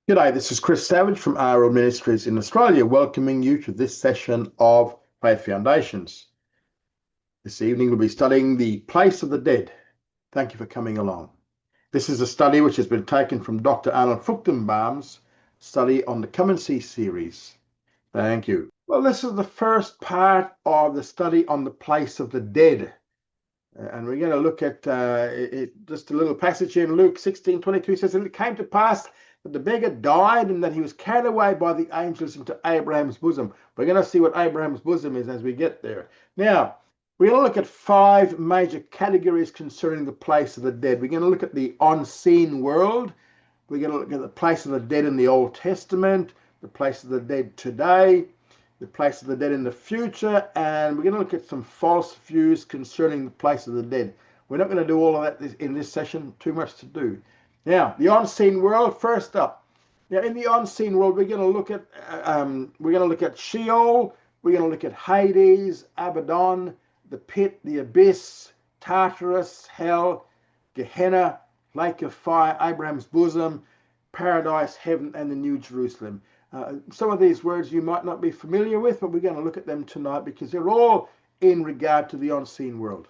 G'day, this is Chris Savage from RL Ministries in Australia, welcoming you to this session of Faith Foundations. This evening we'll be studying the place of the dead. Thank you for coming along. This is a study which has been taken from Dr. Arnold Fruchtenbaum's study on the Come and See series. Thank you. Well, this is the first part of the study on the place of the dead. And we're going to look at just a little passage here in Luke 16:22 says, "And it came to pass that the beggar died and that he was carried away by the angels into Abraham's bosom." We're going to see what Abraham's bosom is as we get there. Now, we're going to look at five major categories concerning the place of the dead. We're going to look at the unseen world. We're going to look at the place of the dead in the Old Testament, the place of the dead today, the place of the dead in the future, and we're going to look at some false views concerning the place of the dead. We're not going to do all of that in this session, too much to do. Now, the unseen world, first up. Now, in the unseen world, we're going to look at Sheol, we're going to look at Hades, Abaddon, the pit, the abyss, Tartarus, hell, Gehenna, lake of fire, Abraham's bosom, paradise, heaven, and the New Jerusalem. Some of these words you might not be familiar with, but we're going to look at them tonight because they're all in regard to the unseen world.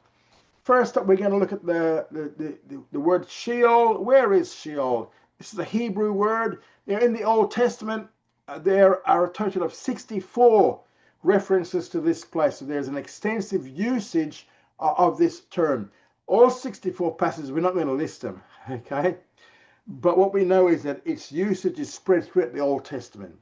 First up, we're going to look at the word Sheol. Where is Sheol? This is a Hebrew word. Now, in the Old Testament, there are a total of 64 references to this place. So there's an extensive usage of this term. All 64 passages, we're not going to list them, okay? But what we know is that its usage is spread throughout the Old Testament.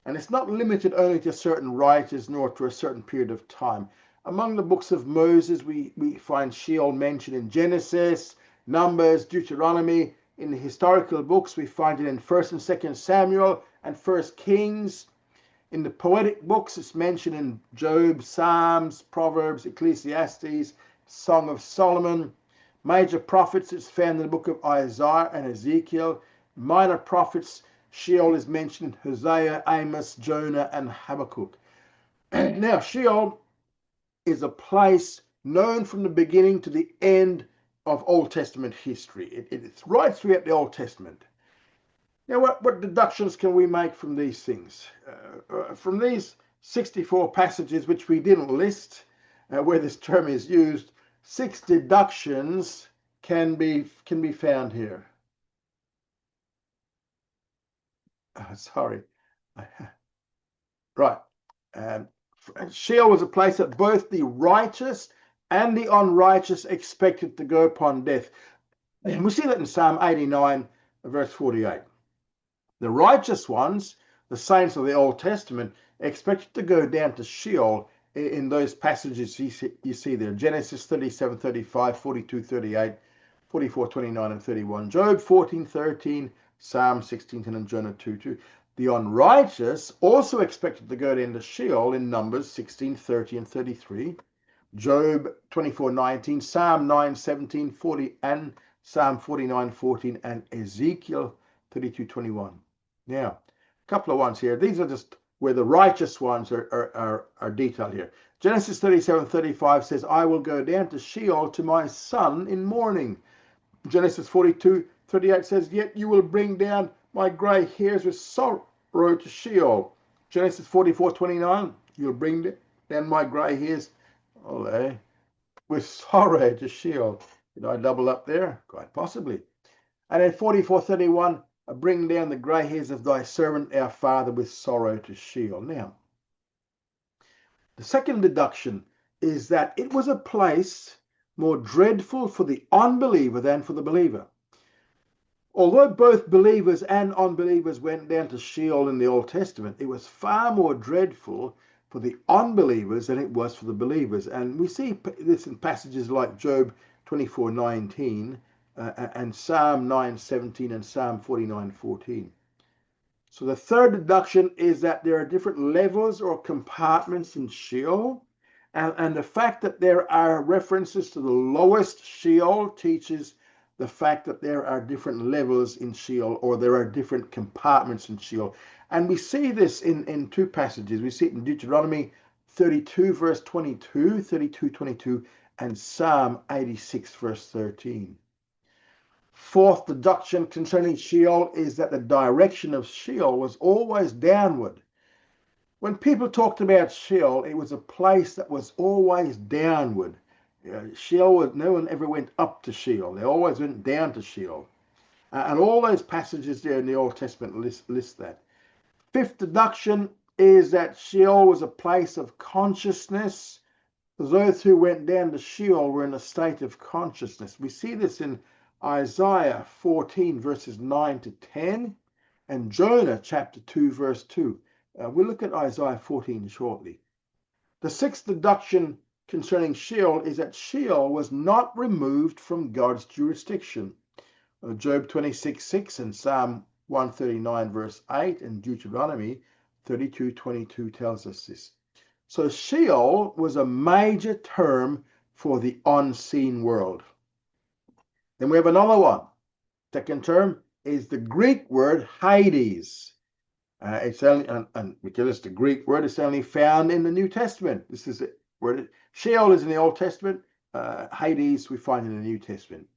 And it's not limited only to certain writers nor to a certain period of time. Among the books of Moses, we find Sheol mentioned in Genesis, Numbers, Deuteronomy. In the historical books, we find it in 1st and 2nd Samuel and 1st Kings. In the poetic books, it's mentioned in Job, Psalms, Proverbs, Ecclesiastes, Song of Solomon. Major prophets, it's found in the book of Isaiah and Ezekiel. Minor prophets, Sheol is mentioned in Hosea, Amos, Jonah, and Habakkuk. Now, Sheol is a place known from the beginning to the end of Old Testament history. It's right throughout the Old Testament. Now, what deductions can we make from these things? From these 64 passages, which we didn't list, where this term is used, 6 deductions can be found here. Sorry. Right. Sheol was a place that both the righteous and the unrighteous expected to go upon death. And we see that in Psalm 89, verse 48. The righteous ones, the saints of the Old Testament, expected to go down to Sheol in those passages you see there. Genesis 37, 35, 42, 38, 44, 29, and 31. Job 14, 13, Psalm 16, 10, and Jonah 2, 2. The unrighteous also expected to go down to Sheol in Numbers 16, 30, and 33. Job 24, 19, Psalm 9, 17, 40, and Psalm 49, 14, and Ezekiel 32, 21. Now, a couple of ones here. These are just where the righteous ones are detailed here. Genesis 37, 35 says, "I will go down to Sheol to my son in mourning." Genesis 42, 38 says, "Yet you will bring down my grey hairs with sorrow to Sheol." Genesis 44, 29, "You'll bring down my grey hairs with sorrow to Sheol." Did I double up there? Quite possibly. And in 44, 31, "Bring down the grey hairs of thy servant, our father, with sorrow to Sheol." Now, the second deduction is that it was a place more dreadful for the unbeliever than for the believer. Although both believers and unbelievers went down to Sheol in the Old Testament, it was far more dreadful for the unbelievers than it was for the believers. And we see this in passages like Job 24, 19, and Psalm 9:17 and Psalm 49:14. So the third deduction is that there are different levels or compartments in Sheol, and the fact that there are references to the lowest Sheol teaches the fact that there are different levels in Sheol, or there are different compartments in Sheol. And we see this in 2 passages. We see it in Deuteronomy 32 verse 22, 32, 22, and Psalm 86 verse 13. Fourth deduction concerning Sheol is that the direction of Sheol was always downward. When people talked about Sheol, it was a place that was always downward. Sheol was, no one ever went up to Sheol. They always went down to Sheol. And all those passages there in the Old Testament list that. Fifth deduction is that Sheol was a place of consciousness. Those who went down to Sheol were in a state of consciousness. We see this in Isaiah 14 verses 9 to 10 and Jonah chapter 2 verse 2. We'll look at Isaiah 14 shortly. The sixth deduction concerning Sheol is that Sheol was not removed from God's jurisdiction. Job 26:6 and Psalm 139 verse 8 and Deuteronomy 32:22 tells us this. So Sheol was a major term for the unseen world. Then we have another one. Second term is the Greek word Hades. It's only, and because it's the Greek word, it's only found in the New Testament. This is it. Word Sheol is in the Old Testament. Hades we find in the New Testament.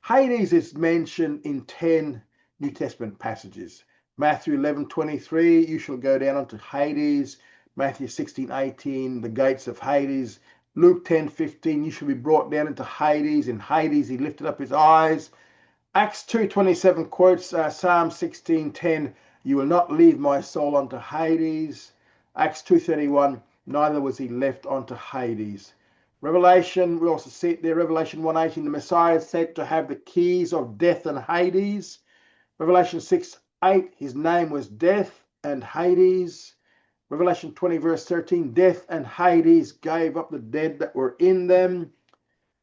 Hades is mentioned in 10 New Testament passages. Matthew 11:23, you shall go down unto Hades. Matthew 16:18, the gates of Hades. Luke 10:15, you shall be brought down into Hades. In Hades he lifted up his eyes. Acts 2:27 quotes Psalm 16:10, you will not leave my soul unto Hades. Acts 2:31, neither was he left unto Hades. Revelation, we also see it there, Revelation 1:18, the Messiah is said to have the keys of death and Hades. Revelation 6:8, his name was Death and Hades. Revelation 20 verse 13, death and Hades gave up the dead that were in them.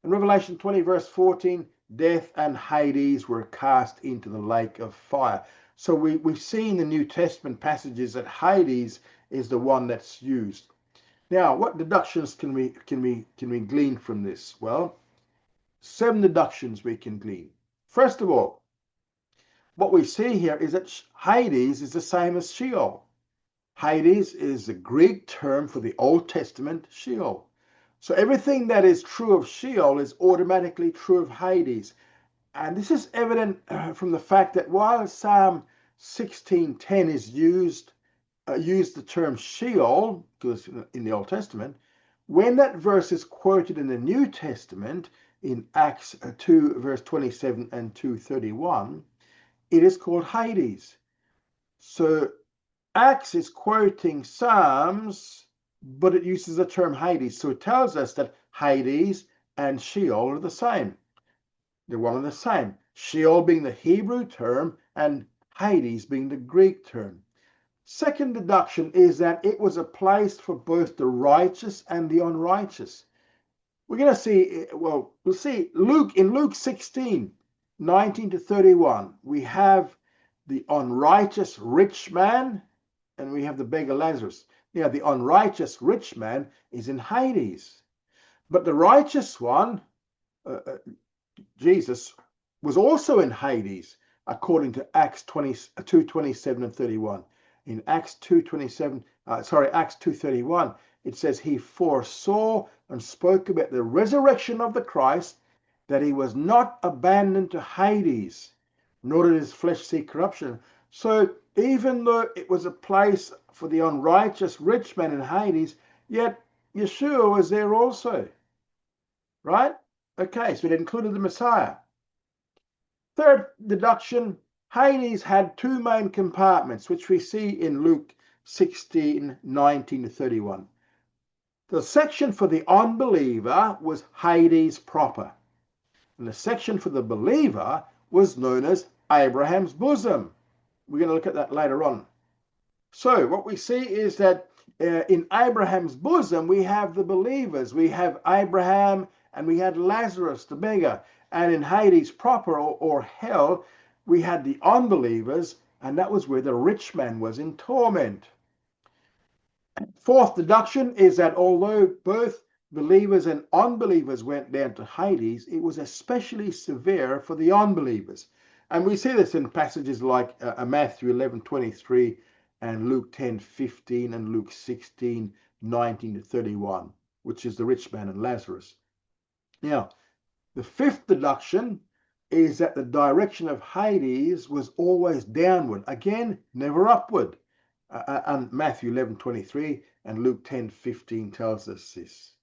And Revelation 20 verse 14, death and Hades were cast into the lake of fire. So we've seen in the New Testament passages that Hades is the one that's used. Now, what deductions can we glean from this? Well, 7 deductions we can glean. First of all, what we see here is that Hades is the same as Sheol. Hades is the Greek term for the Old Testament Sheol. So everything that is true of Sheol is automatically true of Hades. And this is evident from the fact that while Psalm 16:10 is used the term Sheol, because in the Old Testament, when that verse is quoted in the New Testament, in Acts 2 verse 27 and 2:31, it is called Hades. So Acts is quoting Psalms, but it uses the term Hades. So it tells us that Hades and Sheol are the same. They're one and the same. Sheol being the Hebrew term and Hades being the Greek term. Second deduction is that it was a place for both the righteous and the unrighteous. We're going to see, well, we'll see in Luke 16, 19 to 31, we have the unrighteous rich man and we have the beggar Lazarus. Yeah, the unrighteous rich man is in Hades. But the righteous one, Jesus, was also in Hades, according to Acts 2:27 and 31. In Acts 2:31, it says he foresaw and spoke about the resurrection of the Christ, that he was not abandoned to Hades, nor did his flesh see corruption. So even though it was a place for the unrighteous rich man in Hades, yet Yeshua was there also. Right? Okay, so it included the Messiah. Third deduction, Hades had 2 main compartments, which we see in Luke 16, 19 to 31. The section for the unbeliever was Hades proper. And the section for the believer was known as Abraham's bosom. We're going to look at that later on. So what we see is that in Abraham's bosom, we have the believers. We have Abraham and we had Lazarus, the beggar. And in Hades proper, or hell, we had the unbelievers, and that was where the rich man was in torment. Fourth deduction is that although both believers and unbelievers went down to Hades, it was especially severe for the unbelievers. And we see this in passages like Matthew 11:23 and Luke 10:15 and Luke 16:19 to 31, which is the rich man and Lazarus. Now, the fifth deduction is that the direction of Hades was always downward. Again, never upward. And Matthew 11:23 and Luke 10:15 tells us this.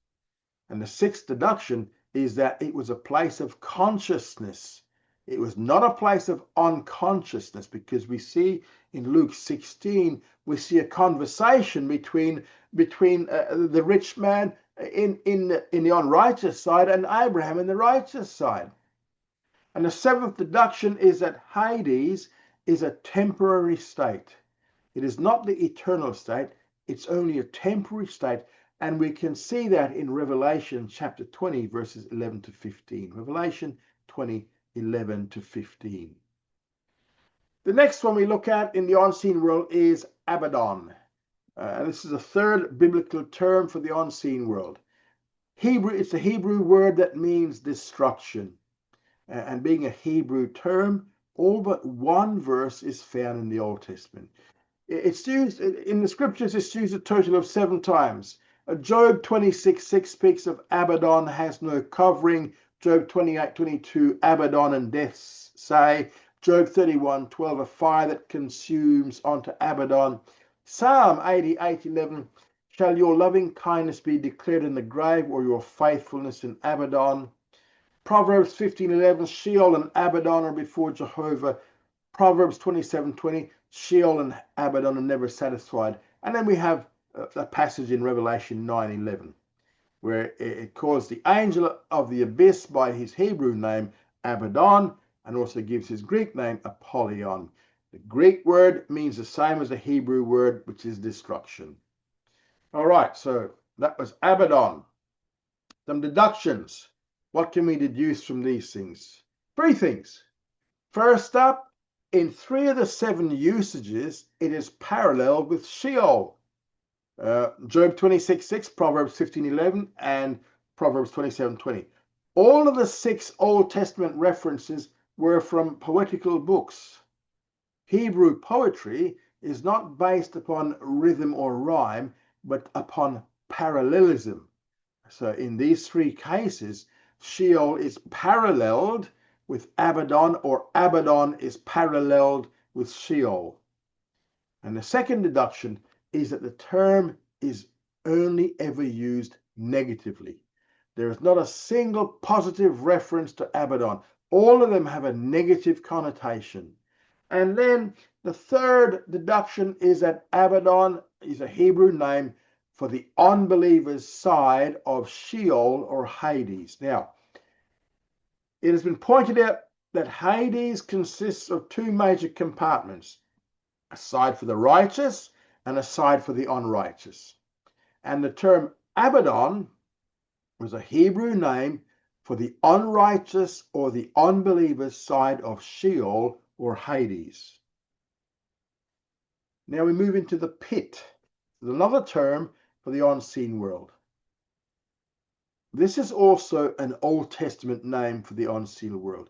And the sixth deduction is that it was a place of consciousness. It was not a place of unconsciousness, because we see in Luke 16, we see a conversation between the rich man in the unrighteous side and Abraham in the righteous side. And the seventh deduction is that Hades is a temporary state. It is not the eternal state. It's only a temporary state. And we can see that in Revelation chapter 20, verses 11 to 15. Revelation 20, 11 to 15. The next one we look at in the unseen world is Abaddon. And this is a third biblical term for the unseen world. It's a Hebrew word that means destruction. And being a Hebrew term, all but one verse is found in the Old Testament. It's used in the scriptures, it's used a total of 7 times. Job 26:6 speaks of Abaddon has no covering. Job 28:22, Abaddon and death say. Job 31:12, a fire that consumes onto Abaddon. Psalm 88:11, shall your loving kindness be declared in the grave, or your faithfulness in Abaddon? Proverbs 15:11, Sheol and Abaddon are before Jehovah. Proverbs 27:20, Sheol and Abaddon are never satisfied. And then we have a passage in Revelation 9:11, where it calls the angel of the abyss by his Hebrew name Abaddon, and also gives his Greek name Apollyon. The Greek word means the same as the Hebrew word, which is destruction. All right, so that was Abaddon. Some deductions. What can we deduce from these things? 3 things. First up, in 3 of the 7 usages, it is paralleled with Sheol. Job 26:6, Proverbs 15:11, and Proverbs 27:20. All of the 6 Old Testament references were from poetical books. Hebrew poetry is not based upon rhythm or rhyme, but upon parallelism. So in these 3 cases, Sheol is paralleled with Abaddon, or Abaddon is paralleled with Sheol. And the second deduction is that the term is only ever used negatively. There is not a single positive reference to Abaddon. All of them have a negative connotation. And then the third deduction is that Abaddon is a Hebrew name for the unbeliever's side of Sheol or Hades. Now, it has been pointed out that Hades consists of 2 major compartments, a side for the righteous and a side for the unrighteous. And the term Abaddon was a Hebrew name for the unrighteous or the unbeliever's side of Sheol or Hades. Now we move into the pit. There's another term for the unseen world. This is also an Old Testament name for the unseen world.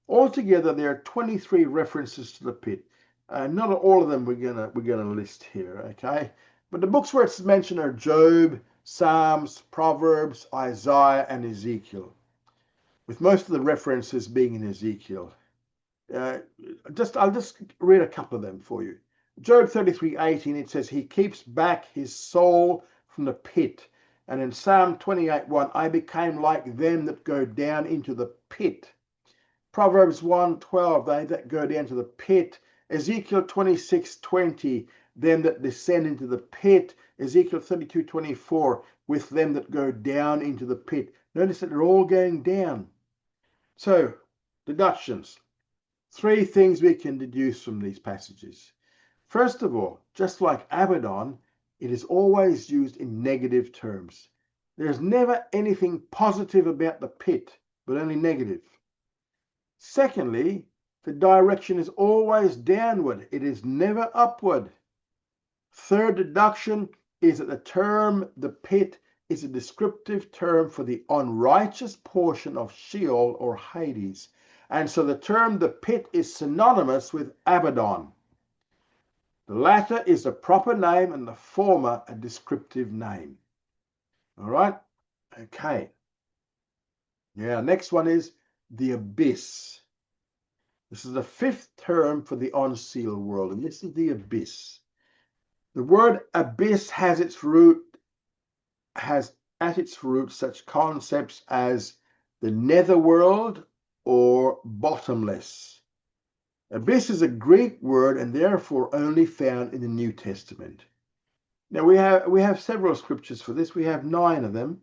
Altogether, there are 23 references to the pit. Not all of them we're gonna list here, okay? But the books where it's mentioned are Job, Psalms, Proverbs, Isaiah, and Ezekiel, with most of the references being in Ezekiel. I'll just read a couple of them for you. Job 33:18, it says, he keeps back his soul from the pit. And in Psalm 28:1, I became like them that go down into the pit. Proverbs 1:12, they that go down to the pit. Ezekiel 26:20, them that descend into the pit. Ezekiel 32:24, with them that go down into the pit. Notice that they're all going down. So, deductions. 3 things we can deduce from these passages. First of all, just like Abaddon, it is always used in negative terms. There's never anything positive about the pit, but only negative. Secondly, the direction is always downward. It is never upward. Third deduction is that the term the pit is a descriptive term for the unrighteous portion of Sheol or Hades. And so the term the pit is synonymous with Abaddon. The latter is a proper name and the former a descriptive name. All right? Okay. Now, next one is the abyss. This is the fifth term for the unsealed world, and this is the abyss. The word abyss has at its root such concepts as the netherworld or bottomless. Abyss is a Greek word and therefore only found in the New Testament. Now we have several scriptures for this. We have 9 of them.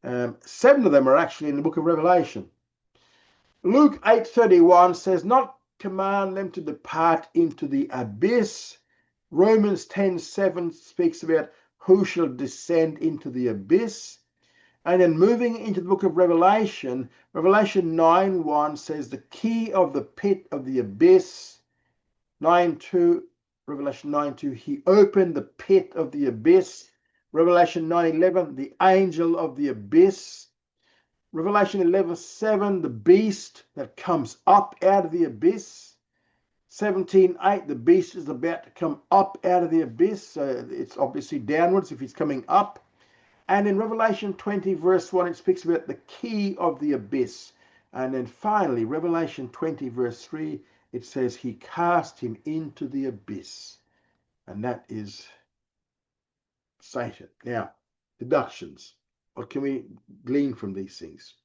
7 of them are actually in the book of Revelation. Luke 8:31 says, "Not command them to depart into the abyss." Romans 10:7 speaks about who shall descend into the abyss. And then moving into the book of Revelation, Revelation 9:1 says the key of the pit of the abyss. 9:2, Revelation 9:2, he opened the pit of the abyss. Revelation 9:11, the angel of the abyss. Revelation 11:7, the beast that comes up out of the abyss. 17:8, the beast is about to come up out of the abyss. It's obviously downwards if he's coming up. And in Revelation 20 verse 1, it speaks about the key of the abyss. And then finally, Revelation 20 verse 3, it says he cast him into the abyss. And that is Satan. Now, deductions. What can we glean from these things?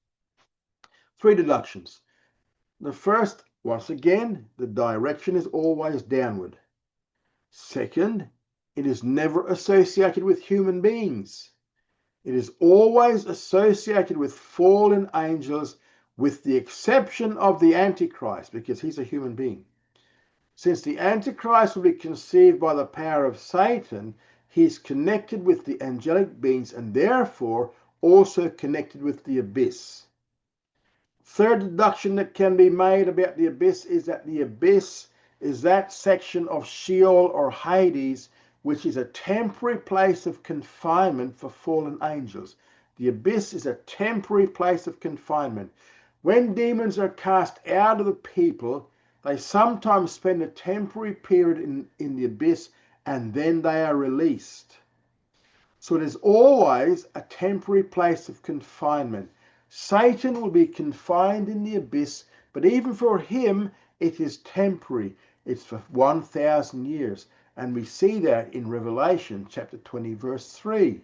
3 deductions. The first, once again, the direction is always downward. Second, it is never associated with human beings. It is always associated with fallen angels, with the exception of the Antichrist, because he's a human being. Since the Antichrist will be conceived by the power of Satan, he's connected with the angelic beings and therefore also connected with the abyss. Third deduction that can be made about the abyss is that the abyss is that section of Sheol or Hades which is a temporary place of confinement for fallen angels. The abyss is a temporary place of confinement. When demons are cast out of the people, they sometimes spend a temporary period in the abyss and then they are released. So it is always a temporary place of confinement. Satan will be confined in the abyss, but even for him, it is temporary. It's for 1,000 years. And we see that in Revelation chapter 20, verse 3.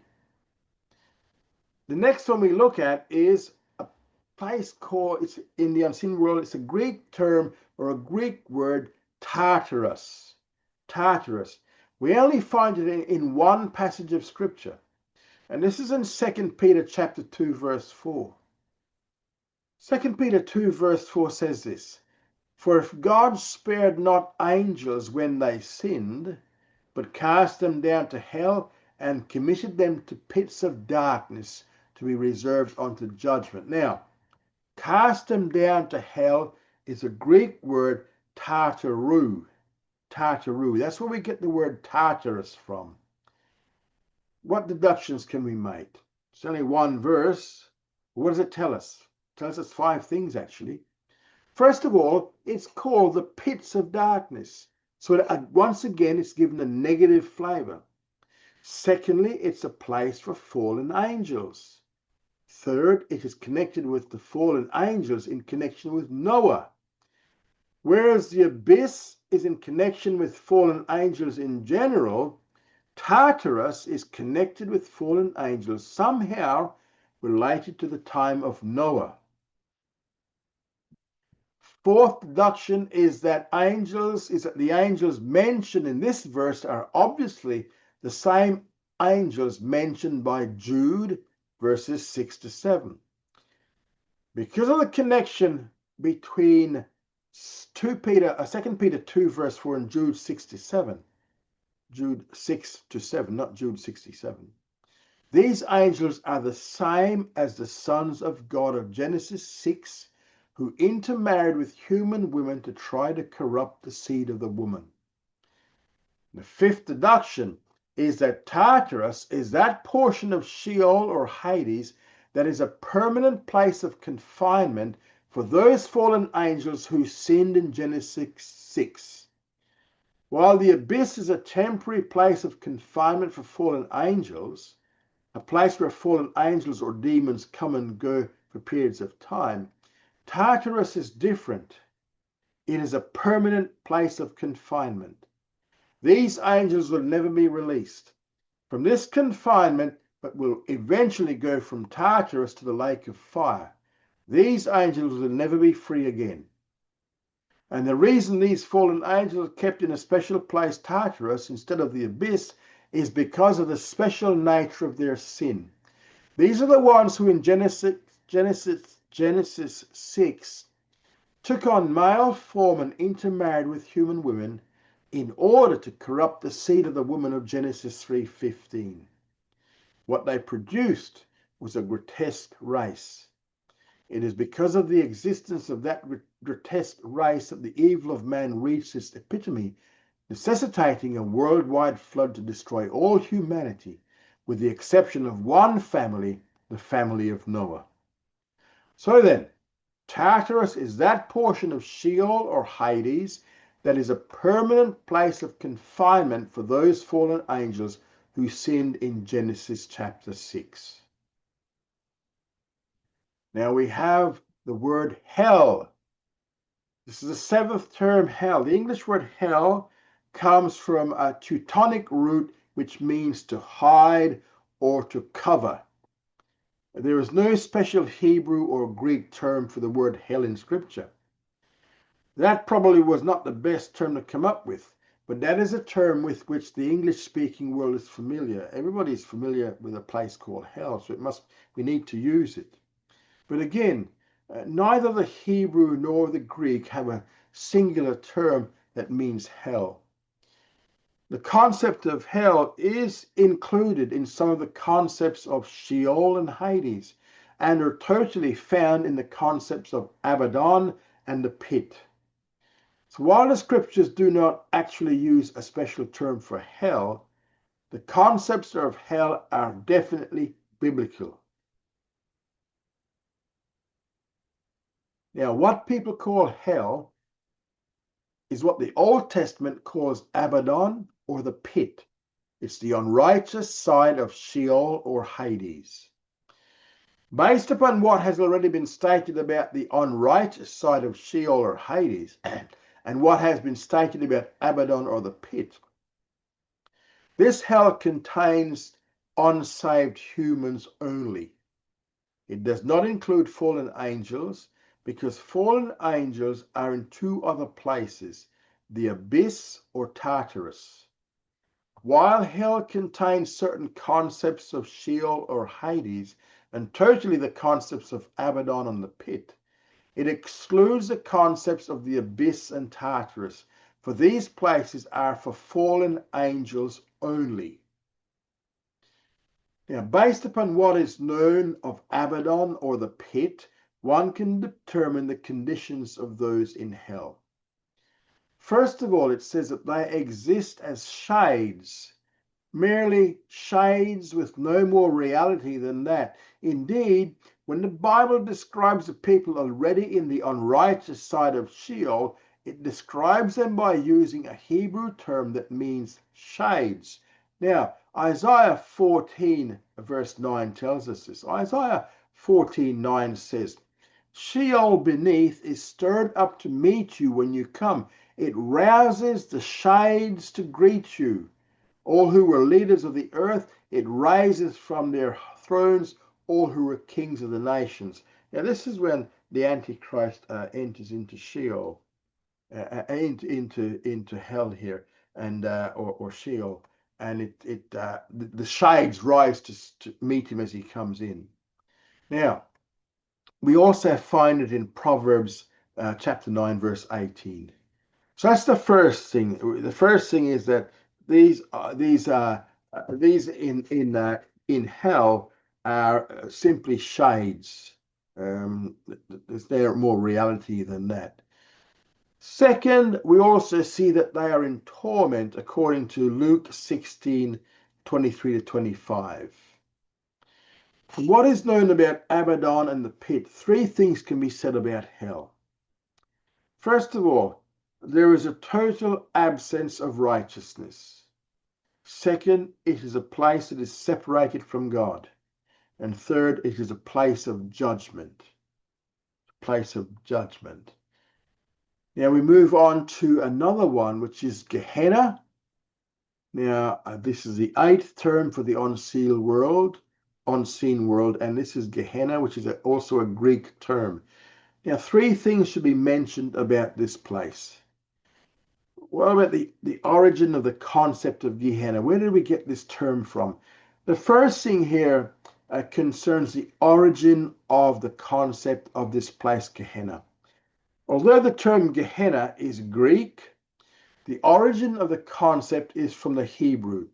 The next one we look at is a place called, it's in the unseen world, it's a Greek term or a Greek word, Tartarus. Tartarus. We only find it in one passage of scripture. And this is in 2 Peter chapter 2, verse 4. 2 Peter 2, verse 4 says this, "For if God spared not angels when they sinned, but cast them down to hell and committed them to pits of darkness to be reserved unto judgment." Now, cast them down to hell is a Greek word, tartaru. Tartaru. That's where we get the word Tartarus from. What deductions can we make? It's only one verse. What does it tell us? It tells us 5 things, actually. First of all, it's called the pits of darkness. So once again, it's given a negative flavor. Secondly, it's a place for fallen angels. Third, it is connected with the fallen angels in connection with Noah. Whereas the abyss is in connection with fallen angels in general, Tartarus is connected with fallen angels somehow related to the time of Noah. Fourth deduction is that the angels mentioned in this verse are obviously the same angels mentioned by Jude verses 6 to 7. Because of the connection between 2 Peter 2 verse 4 and Jude 6 to 7, Jude 6 to 7, not Jude 67. These angels are the same as the sons of God of Genesis 6, who intermarried with human women to try to corrupt the seed of the woman. The fifth deduction is that Tartarus is that portion of Sheol or Hades that is a permanent place of confinement for those fallen angels who sinned in Genesis 6. While the abyss is a temporary place of confinement for fallen angels, a place where fallen angels or demons come and go for periods of time, Tartarus is different. It is a permanent place of confinement. These angels will never be released from this confinement, but will eventually go from Tartarus to the lake of fire. These angels will never be free again. And the reason these fallen angels are kept in a special place, Tartarus, instead of the abyss, is because of the special nature of their sin. These are the ones who in Genesis 6 took on male form and intermarried with human women in order to corrupt the seed of the woman of Genesis 3:15. What they produced was a grotesque race. It is because of the existence of that grotesque race that the evil of man reached its epitome, necessitating a worldwide flood to destroy all humanity, with the exception of one family, the family of Noah. So then, Tartarus is that portion of Sheol or Hades that is a permanent place of confinement for those fallen angels who sinned in Genesis chapter 6. Now we have the word hell. This is the seventh term, hell. The English word hell comes from a Teutonic root which means to hide or to cover. There is no special Hebrew or Greek term for the word hell in Scripture. That probably was not the best term to come up with, but that is a term with which the English-speaking world is familiar. Everybody is familiar with a place called hell, so we need to use it. But again, neither the Hebrew nor the Greek have a singular term that means hell. The concept of hell is included in some of the concepts of Sheol and Hades, and are totally found in the concepts of Abaddon and the pit. So while the scriptures do not actually use a special term for hell, the concepts of hell are definitely biblical. Now, what people call hell is what the Old Testament calls Abaddon or the pit. It's the unrighteous side of Sheol or Hades. Based upon what has already been stated about the unrighteous side of Sheol or Hades, and what has been stated about Abaddon or the pit, this hell contains unsaved humans only. It does not include fallen angels, because fallen angels are in two other places, the abyss or Tartarus. While hell contains certain concepts of Sheol or Hades, and totally the concepts of Abaddon and the pit, it excludes the concepts of the abyss and Tartarus, for these places are for fallen angels only. Now, based upon what is known of Abaddon or the pit, one can determine the conditions of those in hell. First of all, it says that they exist as shades, merely shades with no more reality than that. Indeed, when the Bible describes the people already in the unrighteous side of Sheol, it describes them by using a Hebrew term that means shades. Now, Isaiah 14 verse 9 tells us this. Isaiah 14:9 says, Sheol beneath is stirred up to meet you when you come. It rouses the shades to greet you. All who were leaders of the earth, it raises from their thrones all who were kings of the nations. Now, this is when the Antichrist enters into Sheol, into hell here, and or Sheol, and the shades rise to meet him as he comes in. Now, we also find it in Proverbs chapter 9, verse 18. So that's the first thing. The first thing is that these in hell are simply shades. There's more reality than that. Second, we also see that they are in torment according to Luke 16:23-25. What is known about Abaddon and the pit? Three things can be said about hell. First of all, there is a total absence of righteousness. Second, it is a place that is separated from God. And third, it is a place of judgment. A place of judgment. Now we move on to another one, which is Gehenna. Now, this is the 8th term for the unseen world, and this is Gehenna, which is also a Greek term. Now, 3 things should be mentioned about this place. What about the origin of the concept of Gehenna? Where did we get this term from? The first thing here concerns the origin of the concept of this place, Gehenna. Although the term Gehenna is Greek, the origin of the concept is from the Hebrew.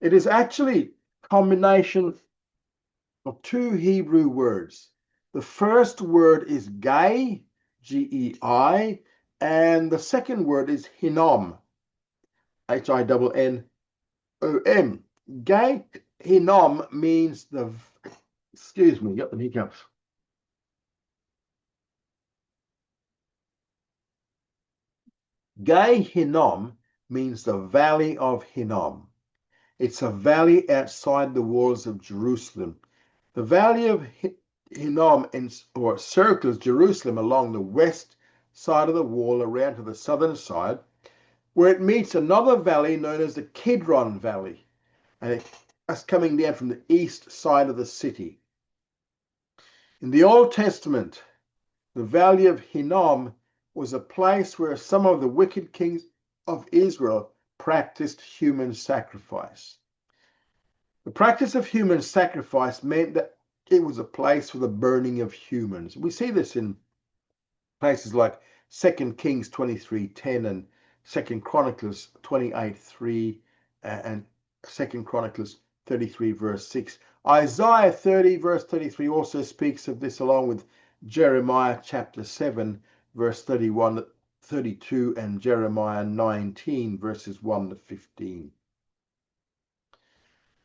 It is actually a combination of 2 Hebrew words. The first word is Gei, G-E-I, and the second word is Hinnom, H-I-N-N-O-M. Gei, Hinnom means excuse me, got the hiccups. Gei Hinnom means the Valley of Hinnom. It's a valley outside the walls of Jerusalem. The Valley of Hinnom circles Jerusalem along the west side of the wall around to the southern side, where it meets another valley known as the Kidron Valley, and it's coming down from the east side of the city. In the Old Testament, the Valley of Hinnom was a place where some of the wicked kings of Israel practiced human sacrifice. The practice of human sacrifice meant that it was a place for the burning of humans. We see this in places like 2 Kings 23:10 and 2 Chronicles 28:3 and 2 Chronicles 33 verse 6. Isaiah 30 verse 33 also speaks of this, along with Jeremiah chapter 7 verse 31 to 32 and Jeremiah 19 verses 1 to 15.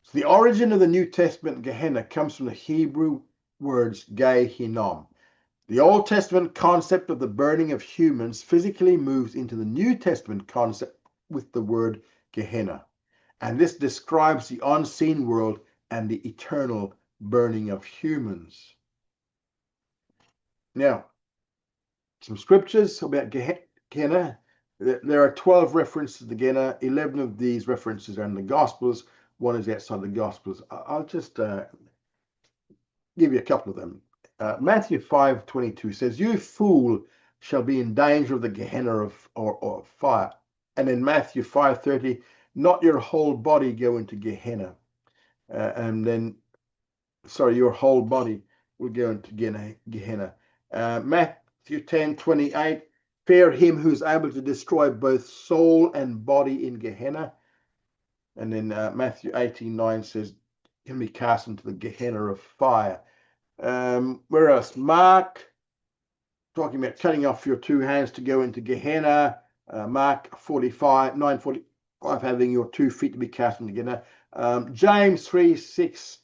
So the origin of the New Testament Gehenna comes from the Hebrew words Gei Hinnom. The Old Testament concept of the burning of humans physically moves into the New Testament concept with the word Gehenna. And this describes the unseen world and the eternal burning of humans. Now, some scriptures about Gehenna. There are 12 references to Gehenna. 11 of these references are in the Gospels. 1 is outside the Gospels. I'll just give you a couple of them. Matthew 5:22 says, "You fool shall be in danger of the Gehenna or fire." And in Matthew 5:30, "Not your whole body go into Gehenna." Your whole body will go into Gehenna. Matthew 10:28, "Fear him who's able to destroy both soul and body in Gehenna." And then Matthew 18:9 says, "Can be cast into the Gehenna of fire." Where else? Mark, talking about cutting off your 2 hands to go into Gehenna. Mark 9:45, having your 2 feet to be cast into Gehenna. James 3:6,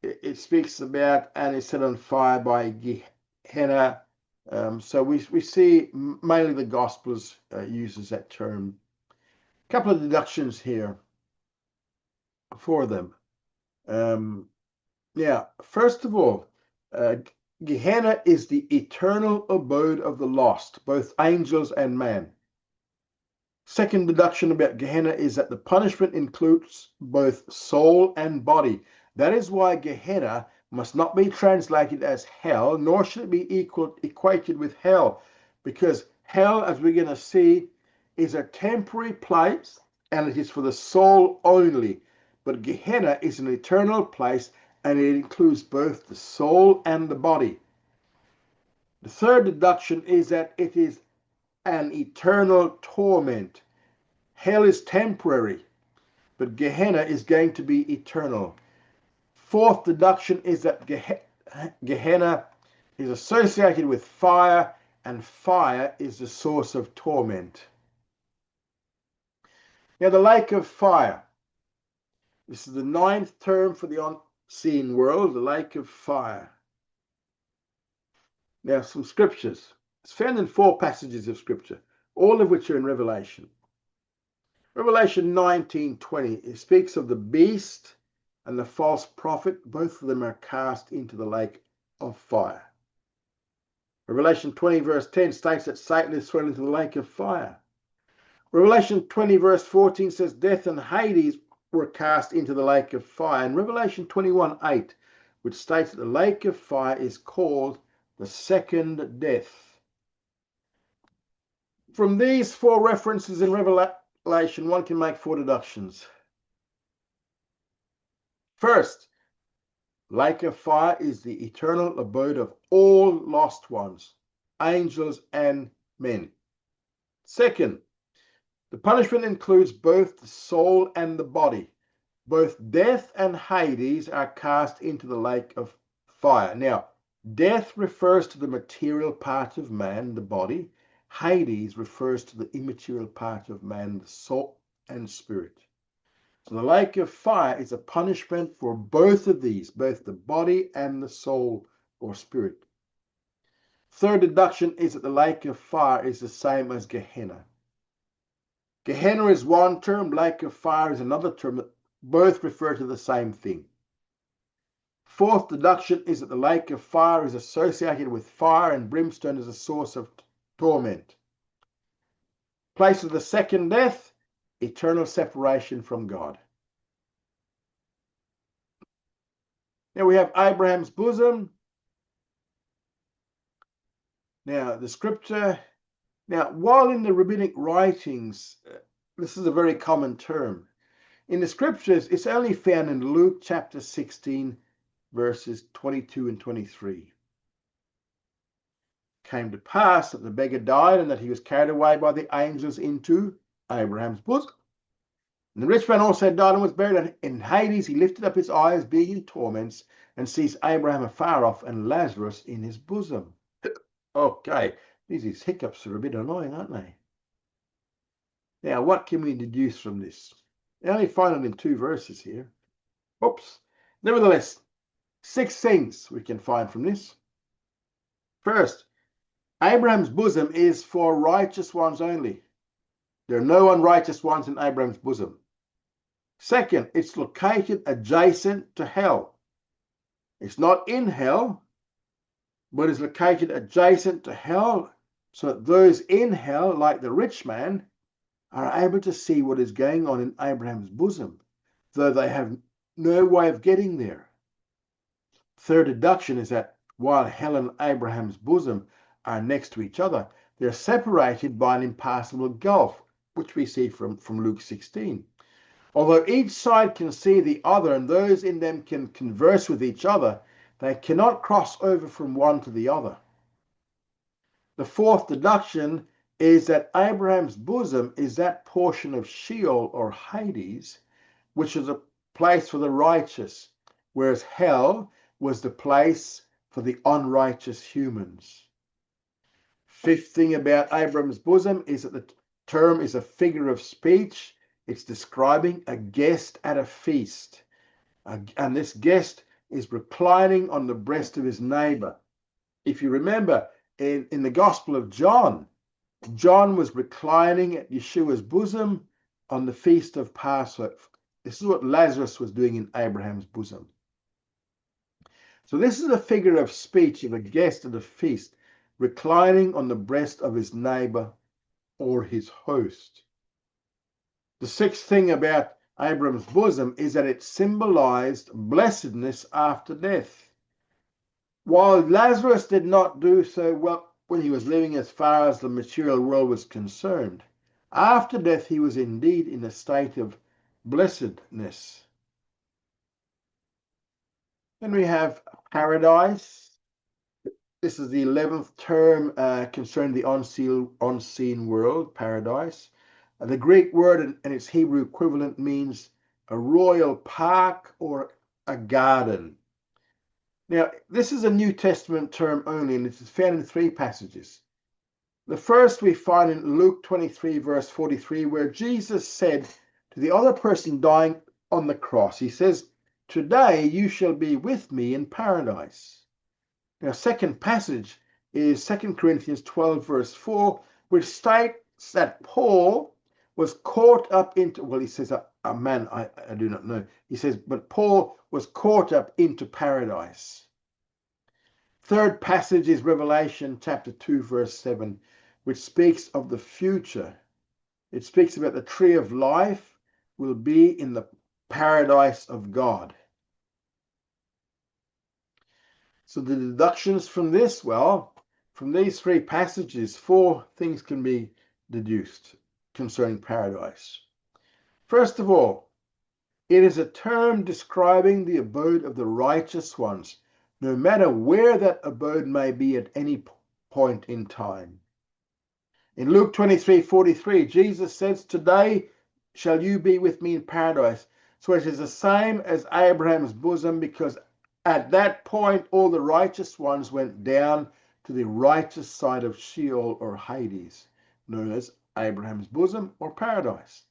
it speaks about, and is set on fire by Gehenna. So we see mainly the Gospels uses that term. A couple of deductions here for them. First of all, Gehenna is the eternal abode of the lost, both angels and man. Second deduction about Gehenna is that the punishment includes both soul and body. That is why Gehenna must not be translated as hell, nor should it be equated with hell, because hell, as we're going to see, is a temporary place and it is for the soul only. But Gehenna is an eternal place, and it includes both the soul and the body. The third deduction is that it is an eternal torment. Hell is temporary, but Gehenna is going to be eternal. Fourth deduction is that Gehenna is associated with fire, and fire is the source of torment. Now, the lake of fire. This is the 9th term for the unseen world, the lake of fire. Now, some scriptures. It's found in 4 passages of scripture, all of which are in Revelation. Revelation 19:20, it speaks of the beast and the false prophet. Both of them are cast into the lake of fire. Revelation 20 verse 10 states that Satan is thrown into the lake of fire. Revelation 20 verse 14 says death and Hades were cast into the lake of fire. And Revelation 21:8, which states that the lake of fire is called the second death. From these four references in Revelation, one can make four deductions. First, lake of fire is the eternal abode of all lost ones, angels and men. Second, the punishment includes both the soul and the body. Both death and Hades are cast into the lake of fire. Now, death refers to the material part of man, the body. Hades refers to the immaterial part of man, the soul and spirit. So the lake of fire is a punishment for both of these, both the body and the soul or spirit. Third deduction is that the lake of fire is the same as Gehenna. Gehenna is one term, lake of fire is another term, that both refer to the same thing. Fourth deduction is that the lake of fire is associated with fire and brimstone as a source of torment. Place of the second death, eternal separation from God. Now we have Abraham's bosom. Now the scripture, while in the rabbinic writings, this is a very common term. In the scriptures, it's only found in Luke chapter 16, verses 22 and 23. It came to pass that the beggar died and that he was carried away by the angels into Abraham's bosom. And the rich man also died and was buried, and in Hades he lifted up his eyes, being in torments, and sees Abraham afar off and Lazarus in his bosom. Okay, these hiccups are a bit annoying, aren't they? Now, what can we deduce from this? I only find it in 2 verses here. Oops. Nevertheless, 6 things we can find from this. First, Abraham's bosom is for righteous ones only. There are no unrighteous ones in Abraham's bosom. Second, it's located adjacent to hell. It's not in hell, but is located adjacent to hell, so that those in hell, like the rich man, are able to see what is going on in Abraham's bosom, though they have no way of getting there. Third deduction is that while hell and Abraham's bosom are next to each other, they're separated by an impassable gulf, which we see from Luke 16. Although each side can see the other and those in them can converse with each other, they cannot cross over from one to the other. The fourth deduction is that Abraham's bosom is that portion of Sheol or Hades, which is a place for the righteous, whereas hell was the place for the unrighteous humans. Fifth thing about Abraham's bosom is that the term is a figure of speech. It's describing a guest at a feast. And this guest is reclining on the breast of his neighbor. If you remember, in the Gospel of John, John was reclining at Yeshua's bosom on the feast of Passover. This is what Lazarus was doing in Abraham's bosom. So this is a figure of speech of a guest at a feast, reclining on the breast of his neighbor or his host. The sixth thing about Abraham's bosom is that it symbolized blessedness after death. While Lazarus did not do so well when he was living as far as the material world was concerned, after death he was indeed in a state of blessedness. Then we have paradise. This is the 11th term concerning the unseen world, paradise. The Greek word and its Hebrew equivalent means a royal park or a garden. Now, this is a New Testament term only, and it is found in 3 passages. The first we find in Luke 23, verse 43, where Jesus said to the other person dying on the cross, he says, "Today you shall be with me in paradise." Now, second passage is 2 Corinthians 12, verse 4, which states that Paul was caught up into, well, he says, a man, I do not know. He says, but Paul was caught up into paradise. Third passage is Revelation chapter 2, verse 7, which speaks of the future. It speaks about the tree of life will be in the paradise of God. So the deductions from this, well, from these three passages, four things can be deduced concerning paradise. First of all, it is a term describing the abode of the righteous ones, no matter where that abode may be at any point in time. In Luke 23:43, Jesus says, "Today shall you be with me in paradise." So it is the same as Abraham's bosom, because at that point all the righteous ones went down to the righteous side of Sheol or Hades, known as Abraham's bosom or paradise.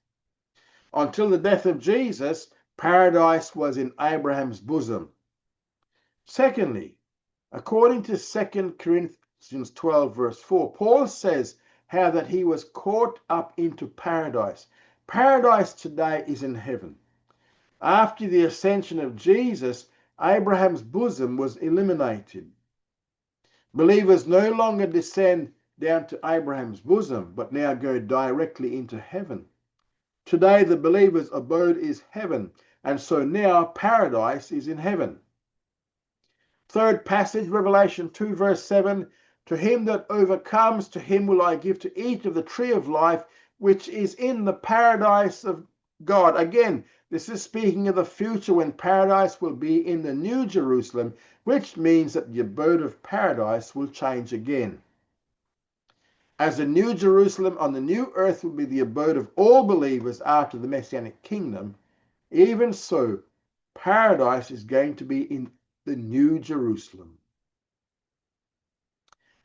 Until the death of Jesus, paradise was in Abraham's bosom. Secondly, according to 2 Corinthians 12, verse 4, Paul says how that he was caught up into paradise. Paradise today is in heaven. After the ascension of Jesus, Abraham's bosom was eliminated. Believers no longer descend down to Abraham's bosom, but now go directly into heaven. Today, the believer's abode is heaven, and so now paradise is in heaven. Third passage, Revelation 2, verse 7, "To him that overcomes, to him will I give to eat of the tree of life, which is in the paradise of God." Again, this is speaking of the future when paradise will be in the New Jerusalem, which means that the abode of paradise will change again. As the New Jerusalem on the new earth will be the abode of all believers after the Messianic kingdom, even so, paradise is going to be in the New Jerusalem.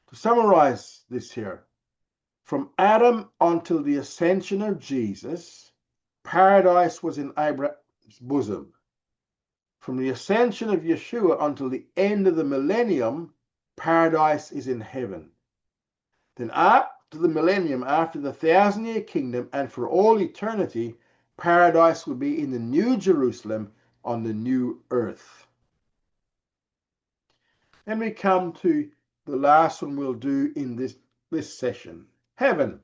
To summarize this here, from Adam until the ascension of Jesus, paradise was in Abraham's bosom. From the ascension of Yeshua until the end of the millennium, paradise is in heaven. Then after the millennium, after the 1,000-year kingdom, and for all eternity, paradise will be in the New Jerusalem on the new earth. Then we come to the last one we'll do in this session, heaven.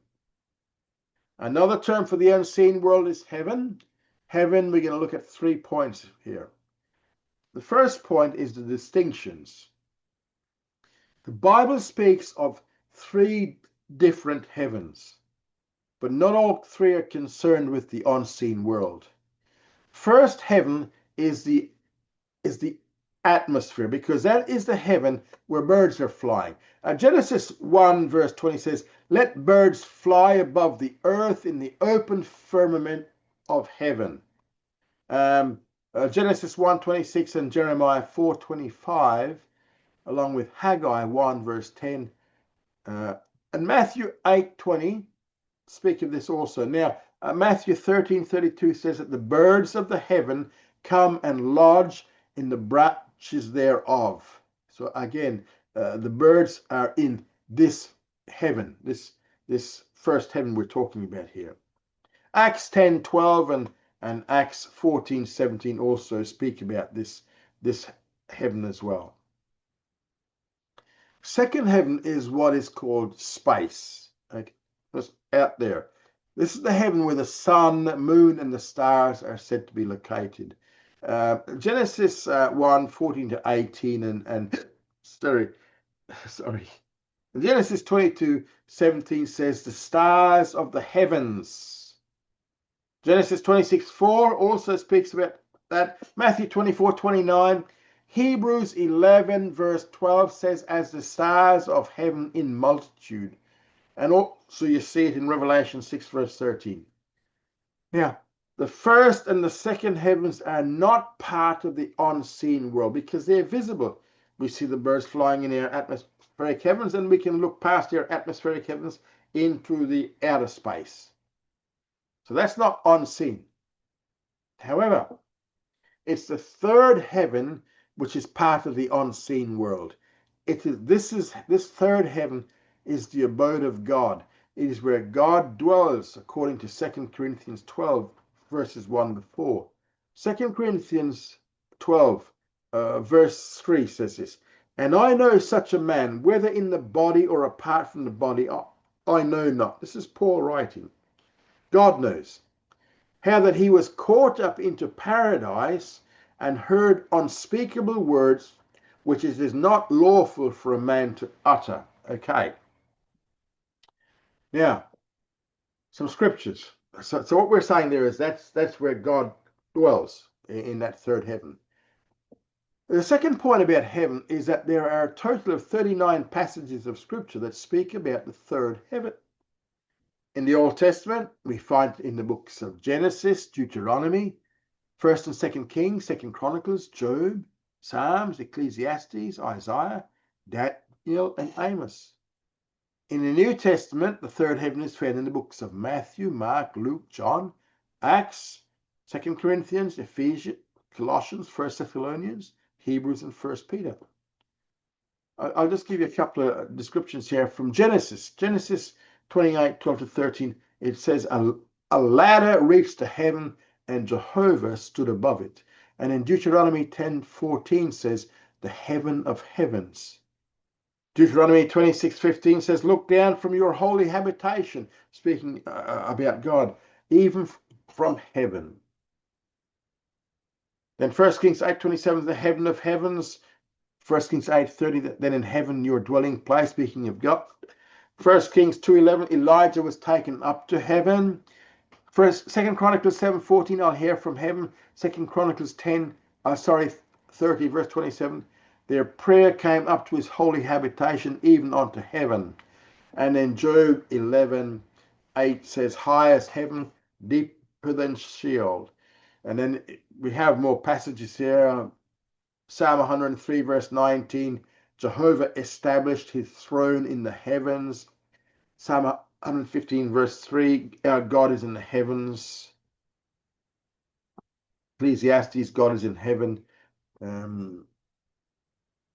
Another term for the unseen world is heaven. Heaven, we're going to look at 3 points here. The first point is the distinctions. The Bible speaks of 3 different heavens, but not all 3 are concerned with the unseen world. First heaven is the atmosphere, because that is the heaven where birds are flying. Genesis 1 verse 20 says, "Let birds fly above the earth in the open firmament of heaven." Genesis 1:26 and Jeremiah 4:25, along with Haggai 1 verse 10, and Matthew 8:20 speak of this also. Now, Matthew 13:32 says that the birds of the heaven come and lodge in the branches thereof. So again, the birds are in this heaven, this first heaven we're talking about here. Acts 10:12 and Acts 14:17 also speak about this heaven as well. Second heaven is what is called space. Okay? It's out there. This is the heaven where the sun, moon, and the stars are said to be located. Genesis 1:14-18 and sorry. Genesis 22:17 says the stars of the heavens. Genesis 26:4 also speaks about that. Matthew 24:29. Hebrews 11 verse 12 says, "As the stars of heaven in multitude." And also you see it in Revelation 6 verse 13. Now, the first and the second heavens are not part of the unseen world because they're visible. We see the birds flying in our atmospheric heavens, and we can look past our atmospheric heavens into the outer space. So that's not unseen. However, it's the third heaven which is part of the unseen world. This third heaven is the abode of God. It is where God dwells, according to 2 Corinthians 12, verses 1-4. 2 Corinthians 12, verse 3 says this, And I know such a man, whether in the body or apart from the body, I know not. This is Paul writing. God knows. How that he was caught up into paradise and heard unspeakable words, which it is not lawful for a man to utter. Okay. Now, some scriptures. So what we're saying there is that's where God dwells, in that third heaven. The second point about heaven is that there are a total of 39 passages of scripture that speak about the third heaven. In the Old Testament, we find it in the books of Genesis, Deuteronomy, 1st and 2nd Kings, 2nd Chronicles, Job, Psalms, Ecclesiastes, Isaiah, Daniel, and Amos. In the New Testament, the third heaven is found in the books of Matthew, Mark, Luke, John, Acts, 2nd Corinthians, Ephesians, Colossians, 1st Thessalonians, Hebrews, and 1st Peter. I'll just give you a couple of descriptions here from Genesis. Genesis 28, 12 to 13, it says, a ladder reached to heaven, and Jehovah stood above it. And in Deuteronomy 10:14 says, the heaven of heavens. Deuteronomy 26:15 says, look down from your holy habitation, speaking about God, even from heaven. Then 1 Kings 8:27, the heaven of heavens. 1 Kings 8:30, then in heaven your dwelling place, speaking of God. 1 Kings 2:11, Elijah was taken up to heaven. 2nd Chronicles 7:14, I'll hear from heaven. 2nd Chronicles 30 verse 27, their prayer came up to his holy habitation, even unto heaven. And then Job 11:8 says, high as heaven, deeper than Sheol. And then we have more passages here. Psalm 103 verse 19, Jehovah established his throne in the heavens. Psalm 115 verse 3, our God is in the heavens. Ecclesiastes, God is in heaven.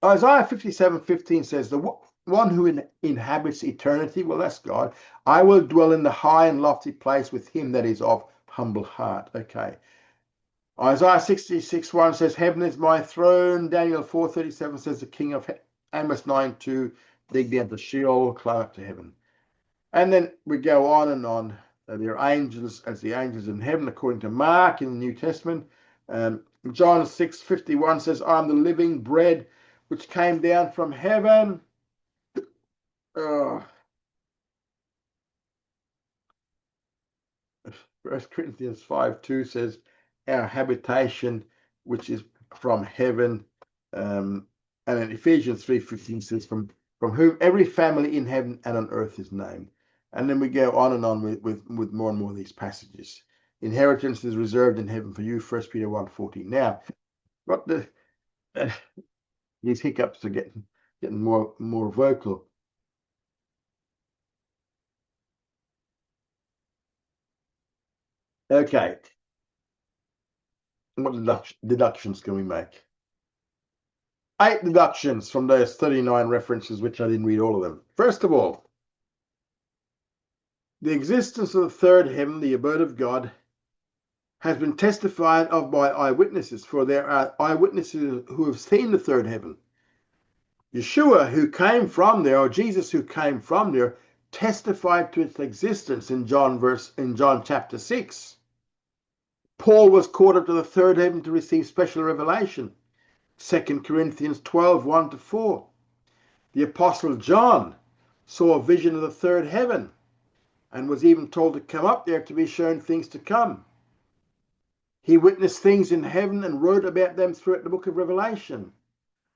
Isaiah 57:15 says, the one who inhabits eternity, well, that's God. I will dwell in the high and lofty place with him that is of humble heart. Okay. Isaiah 66:1 says, heaven is my throne. Daniel 4:37 says, the king of Amos 9:2, dig down to Sheol, climb up to heaven. And then we go on and on. There are angels as the angels in heaven, according to Mark in the New Testament. John 6:51 says, I am the living bread which came down from heaven. 1 Corinthians 5:2 says, our habitation which is from heaven. And in Ephesians 3:15 says, from whom every family in heaven and on earth is named. And then we go on and on with more and more of these passages. Inheritance is reserved in heaven for you, 1 Peter 1:14. Now, what these hiccups are getting more vocal. Okay. What deductions can we make? 8 deductions from those 39 references, which I didn't read all of them. First of all, the existence of the third heaven, the abode of God, has been testified of by eyewitnesses, for there are eyewitnesses who have seen the third heaven. Yeshua, who came from there, or Jesus, who came from there, testified to its existence in John chapter 6. Paul was caught up to the third heaven to receive special revelation. 2 Corinthians 12:1 to 4. The Apostle John saw a vision of the third heaven and was even told to come up there to be shown things to come. He witnessed things in heaven and wrote about them throughout the book of Revelation.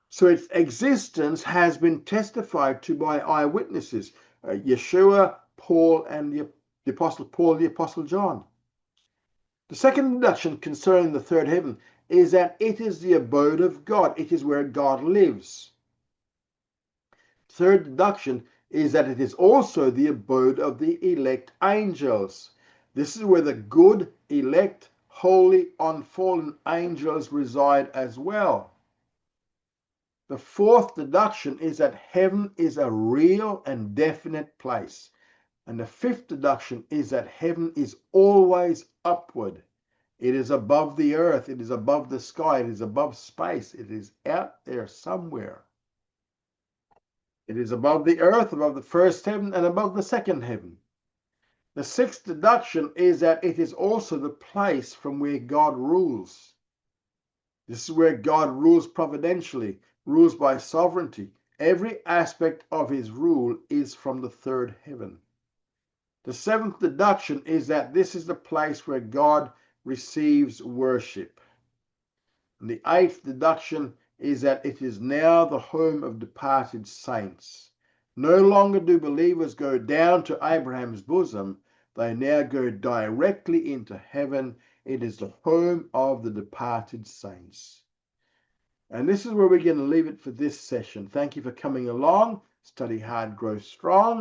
So its existence has been testified to by eyewitnesses, Yeshua, Paul, and the Apostle Paul, the Apostle John. The second deduction concerning the third heaven is that it is the abode of God. It is where God lives. Third deduction is that it is also the abode of the elect angels. This is where the good, elect, holy, unfallen angels reside as well. The fourth deduction is that heaven is a real and definite place. And the fifth deduction is that heaven is always upward. It is above the earth. It is above the sky. It is above space. It is out there somewhere. It is above the earth, above the first heaven, and above the second heaven. The sixth deduction is that it is also the place from where God rules. This is where God rules providentially, rules by sovereignty. Every aspect of his rule is from the third heaven. The seventh deduction is that this is the place where God receives worship. And the eighth deduction is that it is now the home of departed saints. No longer do believers go down to Abraham's bosom, they now go directly into heaven. It is the home of the departed saints. And this is where we're going to leave it for this session. Thank you for coming along. Study hard, grow strong.